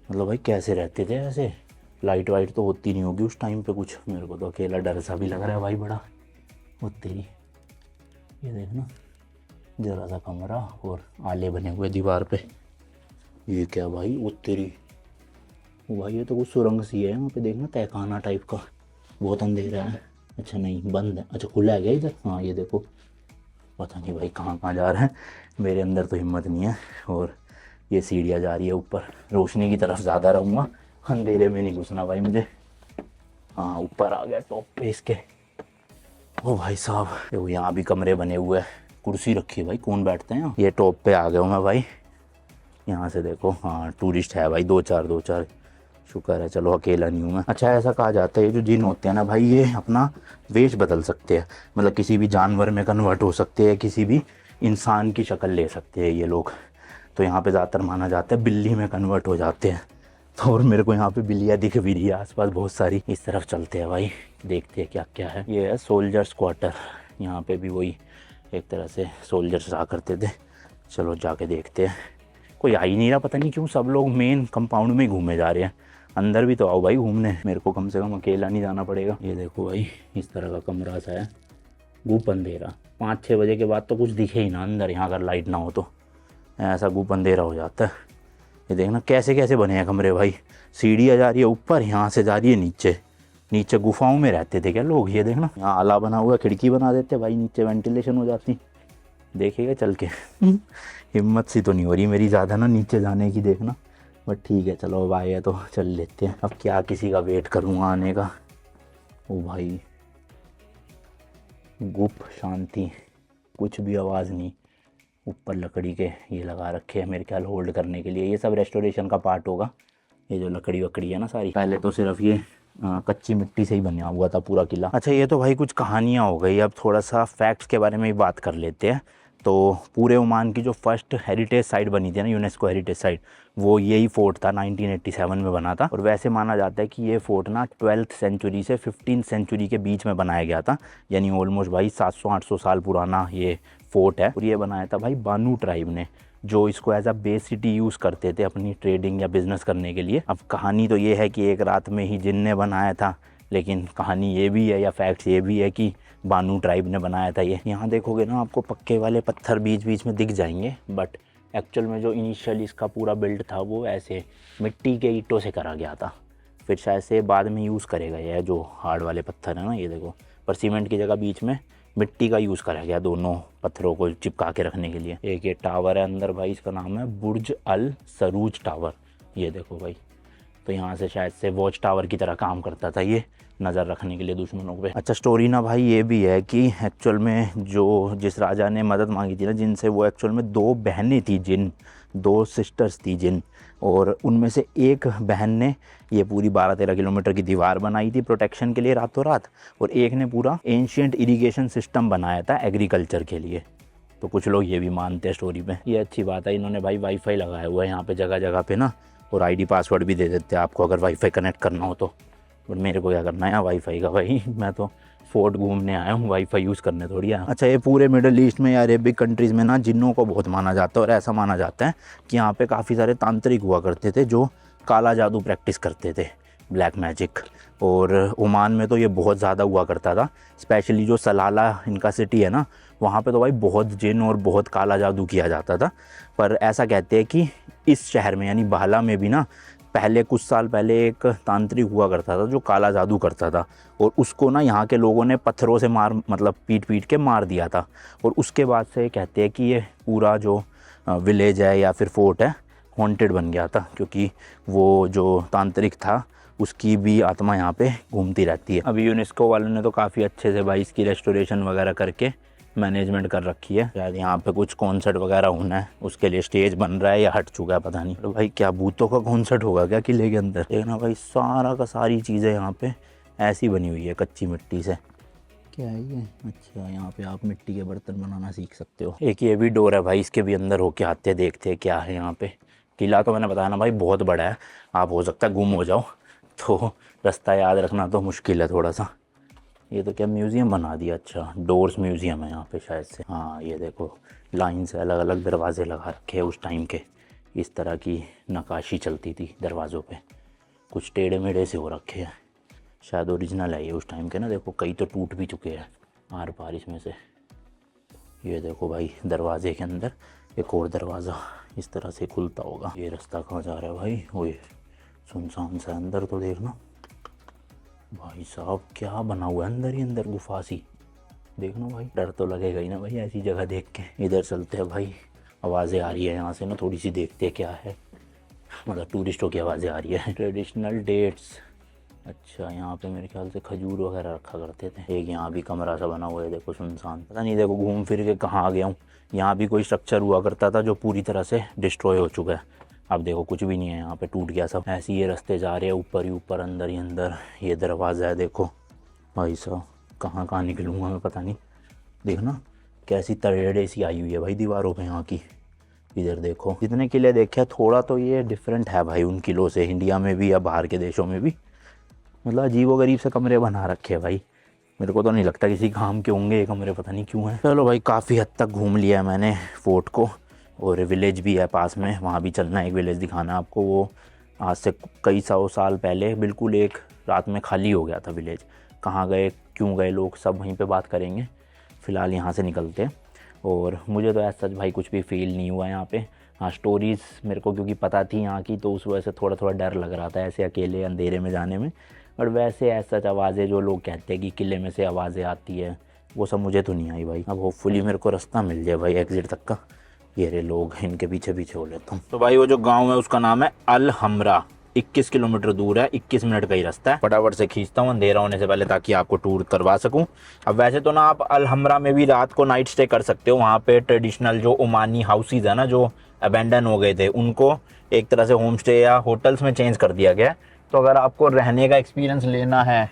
मतलब भाई कैसे रहते थे ऐसे, लाइट वाइट तो होती नहीं होगी उस टाइम पे कुछ, मेरे को तो अकेला डर सा भी लग रहा है भाई बड़ा। वो तेरी, ये देखना जरा सा कमरा और आले बने हुए दीवार पे। ये क्या भाई, वो तेरी, वो भाई ये तो कुछ सुरंग सी है यहाँ पे, देखना तहखाना टाइप का। बहुत अंधेरा है। अच्छा नहीं बंद है, अच्छा खुला है क्या इधर? हाँ ये देखो, पता नहीं भाई कहाँ कहाँ जा रहा है, मेरे अंदर तो हिम्मत नहीं है। और ये सीढ़ियाँ जा रही है ऊपर, रोशनी की तरफ ज़्यादा रहूँगा, अंधेरे में नहीं घुसना भाई मुझे। हाँ ऊपर आ गया टॉप पे इसके। ओ भाई साहब, देखो यहाँ भी कमरे बने हुए हैं, कुर्सी रखी है भाई, कौन बैठते हैं यहाँ। ये टॉप पे आ गया हूँ मैं भाई, यहाँ से देखो। हाँ टूरिस्ट है भाई, दो चार, शुक्र है चलो अकेला नहीं हूँ मैं। अच्छा ऐसा कहा जाता है ये जो जिन होते हैं ना भाई, ये अपना वेश बदल सकते हैं, मतलब किसी भी जानवर में कन्वर्ट हो सकते हैं, किसी भी इंसान की शक्ल ले सकते हैं ये लोग। तो यहाँ पे ज़्यादातर माना जाता है बिल्ली में कन्वर्ट हो जाते हैं। तो और मेरे को यहाँ पे बिल्लियाँ दिख भी रही है आसपास बहुत सारी। इस तरफ चलते हैं भाई, देखते हैं क्या क्या है। ये है सोल्जर्स क्वार्टर, यहाँ पे भी वही एक तरह से सोल्जर्स रहा करते थे। चलो जाके देखते हैं। कोई आ ही नहीं रहा, पता नहीं क्यों सब लोग मेन कंपाउंड में ही घूमे जा रहे हैं। अंदर भी तो आओ भाई घूमने, मेरे को कम से कम अकेला नहीं जाना पड़ेगा। ये देखो भाई इस तरह का कमरा सा है, गुप अंधेरा। 5-6 बजे के बाद तो कुछ दिखे ही ना अंदर, यहाँ अगर लाइट ना हो तो ऐसा गुप अंधेरा हो जाता है। ये देखना कैसे कैसे बने हैं कमरे भाई, सीढ़ियाँ जा रही है ऊपर, यहाँ से जा रही है नीचे। नीचे गुफाओं में रहते थे क्या लोग? ये देखना यहाँ आला बना हुआ, खिड़की बना देते भाई, नीचे वेंटिलेशन हो जाती। देखेगा चल के हिम्मत सी तो नहीं हो रही मेरी ज़्यादा ना नीचे जाने की, देखना। बट ठीक है चलो, अब आए हैं तो चल लेते हैं। अब क्या किसी का वेट करूँगा आने का। ओ भाई गुप शांति, कुछ भी आवाज़ नहीं। ऊपर लकड़ी के ये लगा रखे हैं मेरे ख्याल होल्ड करने के लिए, ये सब रेस्टोरेशन का पार्ट होगा। ये जो लकड़ी वकड़ी है ना सारी, पहले तो सिर्फ ये कच्ची मिट्टी से ही बना हुआ था पूरा किला। अच्छा ये तो भाई कुछ कहानियाँ हो गई, अब थोड़ा सा फैक्ट्स के बारे में भी बात कर लेते हैं। तो पूरे ओमान की जो फर्स्ट हेरिटेज साइट बनी थी ना, यूनेस्को हेरिटेज साइट, वो यही फोर्ट था, 1987 में बना था। और वैसे माना जाता है कि ये फोर्ट ना 12th सेंचुरी से 15th सेंचुरी के बीच में बनाया गया था, यानी ऑलमोस्ट भाई 700-800 साल पुराना ये फोर्ट है। और ये बनाया था भाई बानू ट्राइब ने, जो इसको as a base city use करते थे अपनी ट्रेडिंग या बिज़नेस करने के लिए। अब कहानी तो ये है कि एक रात में ही जिन ने बनाया था, लेकिन कहानी ये भी है या फैक्ट्स ये भी है कि बानू ट्राइब ने बनाया था ये। यहाँ देखोगे ना आपको पक्के वाले पत्थर बीच बीच में दिख जाएंगे, बट एक्चुअल में जो इनिशियली इसका पूरा बिल्ड था वो ऐसे मिट्टी के ईंटों से करा गया था। फिर शायद से बाद में यूज़ करेगा ये जो हार्ड वाले पत्थर है ना, ये देखो, पर सीमेंट की जगह बीच में मिट्टी का यूज़ करा गया दोनों पत्थरों को चिपका के रखने के लिए। एक ये टावर है अंदर भाई, इसका नाम है बुर्ज अल सरूज टावर। ये देखो भाई, तो यहाँ से शायद से वॉच टावर की तरह काम करता था ये, नज़र रखने के लिए दुश्मनों पे। अच्छा स्टोरी ना भाई ये भी है कि एक्चुअल में जिस राजा ने मदद मांगी थी ना जिनसे, वो एक्चुअल में 2 बहनें थी जिन, 2 सिस्टर्स थी जिन, और उनमें से एक बहन ने ये पूरी 12-13 किलोमीटर की दीवार बनाई थी प्रोटेक्शन के लिए रातों रात, और एक ने पूरा एंशिएंट इरिगेशन सिस्टम बनाया था एग्रीकल्चर के लिए। तो कुछ लोग ये भी मानते हैं स्टोरी पे। ये अच्छी बात है, इन्होंने भाई वाईफाई लगाया हुआ है यहाँ पे जगह जगह पे ना, और आईडी पासवर्ड भी दे देते हैं आपको अगर वाईफाई कनेक्ट करना हो तो। बट मेरे को क्या करना है वाईफाई का भाई, मैं तो फोर्ट घूमने आया हूँ, वाईफाई यूज़ करने थोड़ी आया। अच्छा ये पूरे मिडल ईस्ट में या अरेबिक कंट्रीज़ में ना जिन्नों को बहुत माना जाता है, और ऐसा माना जाता है कि यहाँ पे काफ़ी सारे तांत्रिक हुआ करते थे जो काला जादू प्रैक्टिस करते थे, ब्लैक मैजिक। और ओमान में तो ये बहुत ज़्यादा हुआ करता था, स्पेशली जो सलाला इनका सिटी है ना, वहाँ पे तो भाई बहुत जिन और बहुत काला जादू किया जाता था। पर ऐसा कहते हैं कि इस शहर में यानी बाला में भी ना पहले कुछ साल पहले एक तांत्रिक हुआ करता था जो काला जादू करता था, और उसको ना यहाँ के लोगों ने पत्थरों से मतलब पीट के मार दिया था। और उसके बाद से कहते हैं कि ये पूरा जो विलेज है या फिर फोर्ट है हॉन्टेड बन गया था, क्योंकि वो जो तांत्रिक था उसकी भी आत्मा यहाँ पे घूमती रहती है। अभी यूनेस्को वालों ने तो काफ़ी अच्छे से भाई इसकी रेस्टोरेशन वगैरह करके मैनेजमेंट कर रखी है। शायद यहाँ पे कुछ कॉन्सर्ट वगैरह होना है, उसके लिए स्टेज बन रहा है या हट चुका है पता नहीं। तो भाई क्या भूतों का कॉन्सर्ट होगा क्या किले के अंदर? देखना भाई सारा का सारी चीज़ें यहाँ पे ऐसी बनी हुई है कच्ची मिट्टी से। क्या है ये? अच्छा यहाँ पे आप मिट्टी के बर्तन बनाना सीख सकते हो। एक ये भी डोर है भाई, इसके भी अंदर होके आते हैं, देखते हैं क्या है यहाँ पे। किला तो मैंने बताया ना भाई बहुत बड़ा है, आप हो सकता है गुम हो जाओ, तो रास्ता याद रखना तो मुश्किल है थोड़ा सा। ये तो क्या म्यूज़ियम बना दिया, अच्छा डोर्स म्यूज़ियम है यहाँ पे शायद से। हाँ ये देखो लाइन से अलग अलग दरवाजे लगा रखे हैं, उस टाइम के इस तरह की नक्काशी चलती थी दरवाज़ों पे। कुछ टेढ़े मेढ़े से हो रखे हैं, शायद ओरिजिनल है ये उस टाइम के ना। देखो कई तो टूट भी चुके हैं आर पार इसमें से। ये देखो भाई दरवाजे के अंदर एक और दरवाज़ा इस तरह से खुलता होगा। ये रास्ता कहाँ जा रहा है भाई? वो ये सुनसान सा अंदर तो देखना भाई साहब, क्या बना हुआ है अंदर ही अंदर, गुफा सी। देखना भाई, डर तो लगेगा ही ना भाई ऐसी जगह देख के। इधर चलते हैं भाई, आवाज़ें आ रही है यहाँ से ना, थोड़ी सी देखते हैं क्या है, मतलब टूरिस्टों की आवाज़ें आ रही है। ट्रेडिशनल डेट्स, अच्छा यहाँ पे मेरे ख्याल से खजूर वगैरह रखा करते थे। एक यहाँ भी कमरा सा बना हुआ है, देखो सुनसान, पता नहीं देखो घूम फिर के कहाँ आ गया हूँ। यहाँ भी कोई स्ट्रक्चर हुआ करता था जो पूरी तरह से डिस्ट्रॉय हो चुका है। अब देखो कुछ भी नहीं है यहाँ पे, टूट गया सब। ऐसे ये रास्ते जा रहे हैं ऊपर ही ऊपर, अंदर ही अंदर। ये दरवाज़ा है देखो भाई साहब, कहाँ कहाँ निकलूँगा मैं पता नहीं। देखना कैसी तरेड़े सी आई हुई है भाई दीवारों पे यहाँ की। इधर देखो, जितने किले देखे थोड़ा तो ये डिफरेंट है भाई उन किलों से, इंडिया में भी या बाहर के देशों में भी। मतलब अजीबोगरीब से कमरे बना रखे हैं भाई, मेरे को तो नहीं लगता किसी काम के होंगे ये कमरे, पता नहीं क्यों है। चलो भाई काफ़ी हद तक घूम लिया है मैंने फोर्ट को, और विलेज भी है पास में, वहाँ भी चलना है। एक विलेज दिखाना है आपको, वो आज से कई 100 साल पहले बिल्कुल एक रात में खाली हो गया था विलेज। कहाँ गए, क्यों गए लोग, सब वहीं पे बात करेंगे। फ़िलहाल यहाँ से निकलते हैं। और मुझे तो ऐसा सच भाई कुछ भी फील नहीं हुआ यहाँ पे। हाँ स्टोरीज़ मेरे को क्योंकि पता थी यहाँ की, तो उस वजह से थोड़ा थोड़ा डर लग रहा था ऐसे अकेले अंधेरे में जाने में। बट वैसे ऐसा आवाज़ें जो लोग कहते हैं कि किले में से आवाज़ें आती है, वो सब मुझे तो नहीं आई भाई। अब होपफुली मेरे को रास्ता मिल जाए भाई एग्ज़िट तक का। ये रे लोग, इनके पीछे पीछे हो लेता हूँ। तो भाई वो जो गांव है उसका नाम है अल हमरा, 21 किलोमीटर दूर है, 21 मिनट का ही रास्ता है। फटाफट से खींचता हूँ अंधेरा होने से पहले, ताकि आपको टूर करवा सकूँ। अब वैसे तो ना आप अल हमरा में भी रात को नाइट स्टे कर सकते हो। वहाँ पे ट्रेडिशनल जो ओमानी हाउसेज है ना, जो अबेंडन हो गए थे, उनको एक तरह से होम स्टे या होटल्स में चेंज कर दिया गया है। तो अगर आपको रहने का एक्सपीरियंस लेना है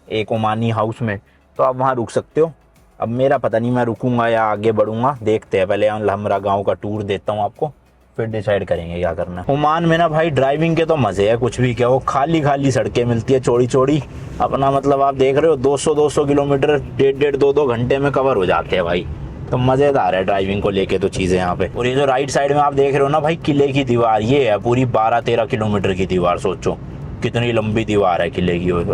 एक ओमानी हाउस में, तो आप वहाँ रुक सकते हो। अब मेरा पता नहीं मैं रुकूंगा या आगे बढ़ूंगा, देखते हैं। पहले अल हमरा गाँव का टूर देता हूँ आपको, फिर डिसाइड करेंगे क्या करना है। ओमान में ना भाई ड्राइविंग के तो मज़े है, कुछ भी कहो। खाली खाली सड़कें मिलती है, चौड़ी चौड़ी। अपना मतलब आप देख रहे हो 200 किलोमीटर 1.5 2 घंटे में कवर हो जाते हैं भाई। तो मज़ेदार है ड्राइविंग को लेके तो चीज़ें यहाँ पे। और ये जो राइट साइड में आप देख रहे हो ना भाई, किले की दीवार, ये है पूरी 12-13 किलोमीटर की दीवार। सोचो कितनी लंबी दीवार है किले की। हुए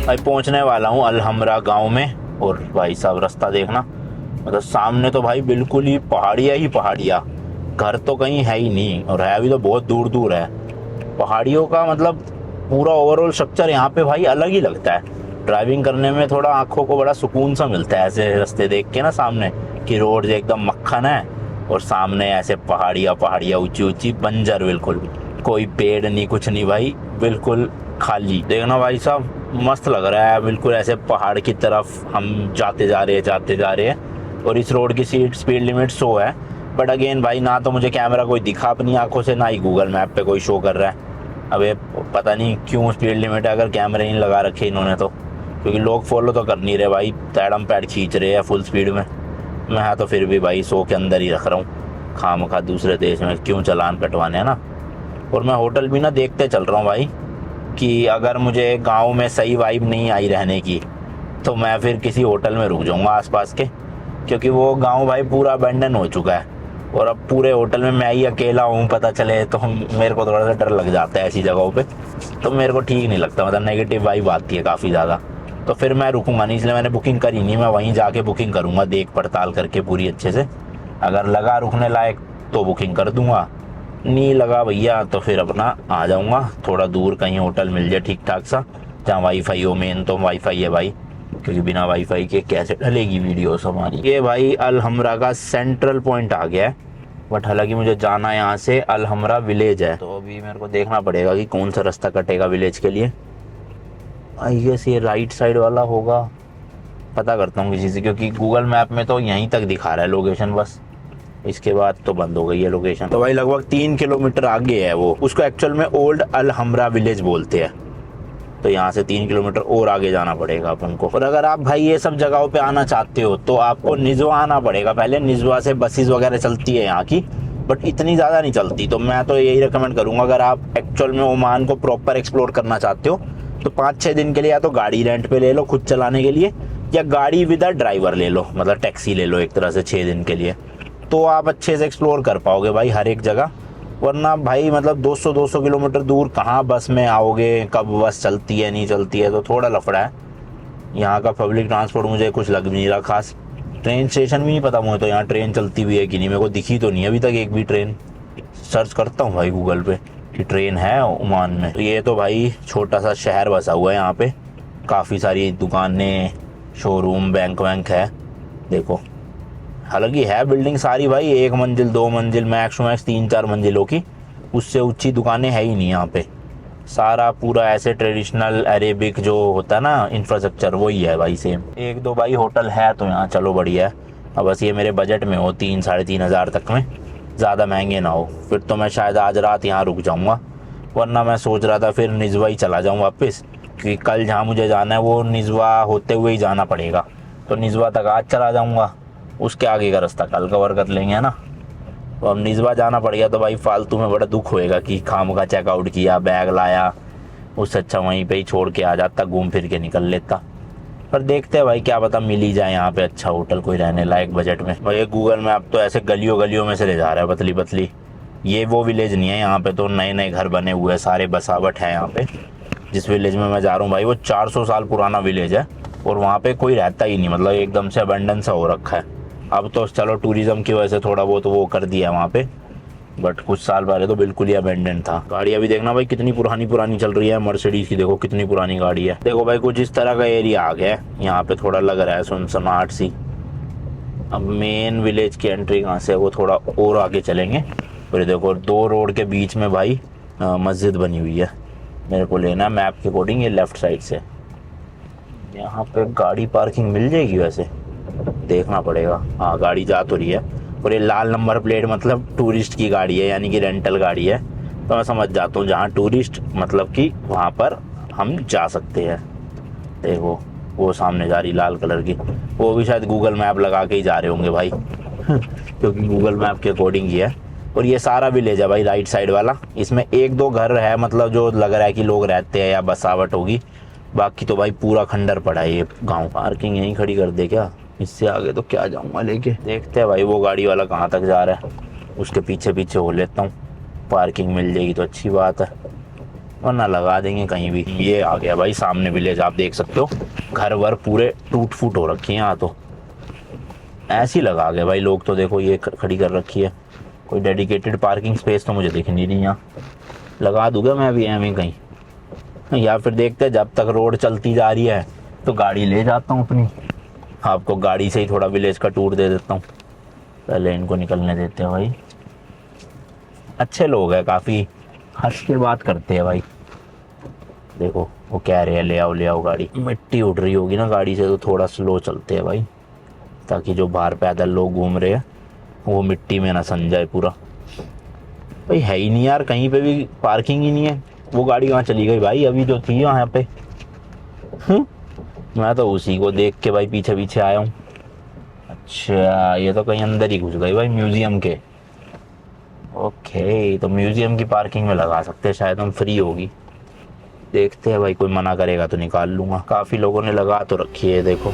भाई पहुंचने वाला हूँ अल हमरा गाँव में। और भाई साहब रास्ता देखना, मतलब सामने तो भाई बिल्कुल ही पहाड़ियाँ ही पहाड़ियाँ, घर तो कहीं है ही नहीं, और है भी तो बहुत दूर दूर है। पहाड़ियों का मतलब पूरा ओवरऑल स्ट्रक्चर यहाँ पे भाई अलग ही लगता है। ड्राइविंग करने में थोड़ा आंखों को बड़ा सुकून सा मिलता है ऐसे रास्ते देख के ना, सामने की रोड एकदम मक्खन है और सामने ऐसे पहाड़ियाँ पहाड़ियाँ ऊंची ऊंची, बंजर बिल्कुल, कोई पेड़ नहीं कुछ नहीं भाई, बिल्कुल खाली। देखना भाई साहब मस्त लग रहा है, बिल्कुल ऐसे पहाड़ की तरफ हम जाते जा रहे हैं। और इस रोड की स्पीड लिमिट 100 है। बट अगेन भाई ना तो मुझे कैमरा कोई दिखा अपनी आंखों से, ना ही गूगल मैप पे कोई शो कर रहा है। अब ये पता नहीं क्यों स्पीड लिमिट है, अगर कैमरे नहीं लगा रखे इन्होंने तो, क्योंकि लोग फॉलो तो कर नहीं रहे भाई, तैडम पैड खींच रहे हैं फुल स्पीड में। मैं तो फिर भी भाई 100 के अंदर ही रख रहा हूँ, खामखा दूसरे देश में क्यों चालान कटवाने, है ना। और मैं होटल भी ना देखते चल रहा हूँ भाई, कि अगर मुझे गांव में सही वाइब नहीं आई रहने की, तो मैं फिर किसी होटल में रुक जाऊंगा आसपास के, क्योंकि वो गांव भाई पूरा अबेंडन हो चुका है। और अब पूरे होटल में मैं ही अकेला हूँ पता चले, तो मेरे को थोड़ा सा डर लग जाता है ऐसी जगहों पे, तो मेरे को ठीक नहीं लगता, मतलब नेगेटिव वाइब आती है काफ़ी ज़्यादा। तो फिर मैं रुकूंगा नहीं, इसलिए मैंने बुकिंग करी नहीं। मैं वहीं जाके बुकिंग करूँगा देख पड़ताल करके पूरी अच्छे से। अगर लगा रुकने लायक तो बुकिंग कर दूँगा, नहीं लगा भैया तो फिर अपना आ जाऊंगा। थोड़ा दूर कहीं होटल मिल जाए ठीक ठाक सा, जहाँ वाईफाई हो। मेन तो वाईफाई है भाई, क्योंकि बिना वाईफाई के कैसे डलेगी वीडियोस हमारी। ये भाई अल हमरा का सेंट्रल पॉइंट आ गया है, बट हालांकि मुझे जाना यहाँ से अल हमरा विलेज है। तो अभी मेरे को देखना पड़ेगा कि कौन सा रास्ता कटेगा विलेज के लिए। आई गेस ये राइट साइड वाला होगा, पता करता हूँ किसी से, क्योंकि गूगल मैप में तो यहीं तक दिखा रहा है लोकेशन बस, इसके बाद तो बंद हो गई है लोकेशन। तो भाई लगभग 3 किलोमीटर आगे है वो, उसको एक्चुअल में ओल्ड अल हमरा विलेज बोलते हैं। तो यहाँ से 3 किलोमीटर और आगे जाना पड़ेगा अपन को। और अगर आप भाई ये सब जगहों पे आना चाहते हो तो आपको निजवा आना पड़ेगा पहले। निजवा से बसेस वगैरह चलती है यहाँ की, बट इतनी ज़्यादा नहीं चलती। तो मैं तो यही रिकमेंड करूँगा, अगर आप एक्चुअल में ओमान को प्रॉपर एक्सप्लोर करना चाहते हो तो 5-6 दिन के लिए या तो गाड़ी रेंट पे ले लो खुद चलाने के लिए, या गाड़ी विद अ ड्राइवर ले लो, मतलब टैक्सी ले लो एक तरह से 6 दिन के लिए। तो आप अच्छे से एक्सप्लोर कर पाओगे भाई हर एक जगह। वरना भाई मतलब 200 किलोमीटर दूर कहाँ बस में आओगे, कब बस चलती है नहीं चलती है, तो थोड़ा लफड़ा है। यहाँ का पब्लिक ट्रांसपोर्ट मुझे कुछ लग नहीं रहा खास। ट्रेन स्टेशन भी नहीं पता मुझे तो यहाँ ट्रेन चलती हुई है कि नहीं, मेरे को दिखी तो नहीं अभी तक एक भी ट्रेन। सर्च करता हूँ भाई गूगल पे कि ट्रेन है ओमान में। तो ये तो भाई छोटा सा शहर बसा हुआ है यहाँ पे, काफ़ी सारी दुकानें, शोरूम, बैंक वैंक है देखो। हालांकि है बिल्डिंग सारी भाई 1 मंजिल 2 मंजिल मैक्स 3-4 मंजिलों की, उससे ऊंची दुकानें है ही नहीं यहाँ पे। सारा पूरा ऐसे ट्रेडिशनल अरेबिक जो होता है ना इंफ्रास्ट्रक्चर, वही है भाई सेम। 1-2 भाई होटल है तो यहाँ चलो बढ़िया है। अब बस ये मेरे बजट में हो 3-3.5 हज़ार तक में, ज़्यादा महंगे ना हो, फिर तो मैं शायद आज रात यहाँ रुक जाऊँगा। वरना मैं सोच रहा था फिर निजवा ही चला जाऊँ वापस, क्योंकि कल जहाँ मुझे जाना है वो निजवा होते हुए ही जाना पड़ेगा। तो निजवा तक आज चला जाऊँगा, उसके आगे का रास्ता कल कवर कर लेंगे, है ना। तो अब निजवा जाना पड़ गया तो भाई फालतू में बड़ा दुख होएगा कि खाम का चेकआउट किया, बैग लाया, उससे अच्छा वहीं पे ही छोड़ के आ जाता, घूम फिर के निकल लेता। पर देखते हैं भाई, क्या पता मिल ही जाए यहाँ पे अच्छा होटल कोई रहने लायक बजट में। और ये गूगल मैप तो ऐसे गलियों में से ले जा रहा है पतली पतली। ये वो विलेज नहीं है, यहाँ पे तो नए नए घर बने हुए हैं, सारे बसावट है यहाँ पे। जिस विलेज में मैं जा रहा हूँ भाई वो 400 साल पुराना विलेज है, और वहाँ पे कोई रहता ही नहीं, मतलब एकदम से अबंडन सा हो रखा है। अब तो चलो टूरिज्म की वजह से थोड़ा बहुत वो कर दिया है वहाँ पे, बट कुछ साल पहले तो बिल्कुल ही अबेंडेंट था। गाड़ियाँ भी देखना भाई कितनी पुरानी चल रही है। मर्सिडीज की देखो कितनी पुरानी गाड़ी है। देखो भाई कुछ इस तरह का एरिया आ गया है यहाँ पे, थोड़ा लग रहा है सुनसनाहट सी। अब मेन विलेज की एंट्री कहाँ से है वो थोड़ा और आगे चलेंगे। और ये देखो 2 रोड के बीच में भाई मस्जिद बनी हुई है। मेरे को लेना है मैप के अकॉर्डिंग ये लेफ्ट साइड से। यहाँ पे गाड़ी पार्किंग मिल जाएगी वैसे, देखना पड़ेगा। हाँ गाड़ी जा तो रही है, और ये लाल नंबर प्लेट मतलब टूरिस्ट की गाड़ी है, यानी कि रेंटल गाड़ी है। तो मैं समझ जाता हूँ जहाँ टूरिस्ट मतलब कि वहाँ पर हम जा सकते हैं। देखो वो सामने जा रही लाल कलर की, वो भी शायद गूगल मैप लगा के ही जा रहे होंगे भाई क्योंकि गूगल मैप के अकॉर्डिंग ही है। और ये सारा विलेज है भाई राइट साइड वाला। इसमें 1-2 घर है मतलब जो लग रहा है कि लोग रहते हैं या बसावट होगी, बाकी तो भाई पूरा खंडर पड़ा है ये गाँव। पार्किंग यहीं खड़ी कर दे क्या, इससे आगे तो क्या जाऊंगा लेके। देखते हैं भाई वो गाड़ी वाला कहाँ तक जा रहा है, उसके पीछे पीछे हो लेता हूँ। पार्किंग मिल जाएगी तो अच्छी बात है, वरना लगा देंगे कहीं भी। ये आ गया भाई सामने विलेज, आप देख सकते हो घर वर पूरे टूट फूट हो रखे हैं यहाँ तो, ऐसी लगा गया भाई। लोग तो देखो ये खड़ी कर रखी है, कोई डेडिकेटेड पार्किंग स्पेस तो मुझे दिख नहीं रही यहाँ। लगा दूंगा मैं भी एम कहीं, या फिर देखते हैं जब तक रोड चलती जा रही है तो गाड़ी ले जाता हूँ अपनी। आपको गाड़ी से ही थोड़ा विलेज का टूर दे देता हूँ। पहले इनको निकलने देते हैं भाई। अच्छे लोग हैं, काफ़ी हंस के बात करते हैं भाई। देखो वो कह रहे हैं ले आओ गाड़ी। मिट्टी उड़ रही होगी ना गाड़ी से तो थोड़ा स्लो चलते हैं भाई, ताकि जो बाहर पैदल लोग घूम रहे हैं वो मिट्टी में ना सन जाए पूरा। भाई है ही नहीं यार कहीं पे भी पार्किंग ही नहीं है। वो गाड़ी कहाँ चली गई भाई अभी जो थी यहाँ पे। मैं तो उसी को देख के भाई पीछे पीछे आया हूँ। अच्छा ये तो कहीं अंदर ही घुस गई भाई म्यूजियम के। ओके तो म्यूजियम की पार्किंग में लगा सकते हैं शायद, हम फ्री होगी। देखते हैं भाई, कोई मना करेगा तो निकाल लूँगा। काफ़ी लोगों ने लगा तो रखी है देखो।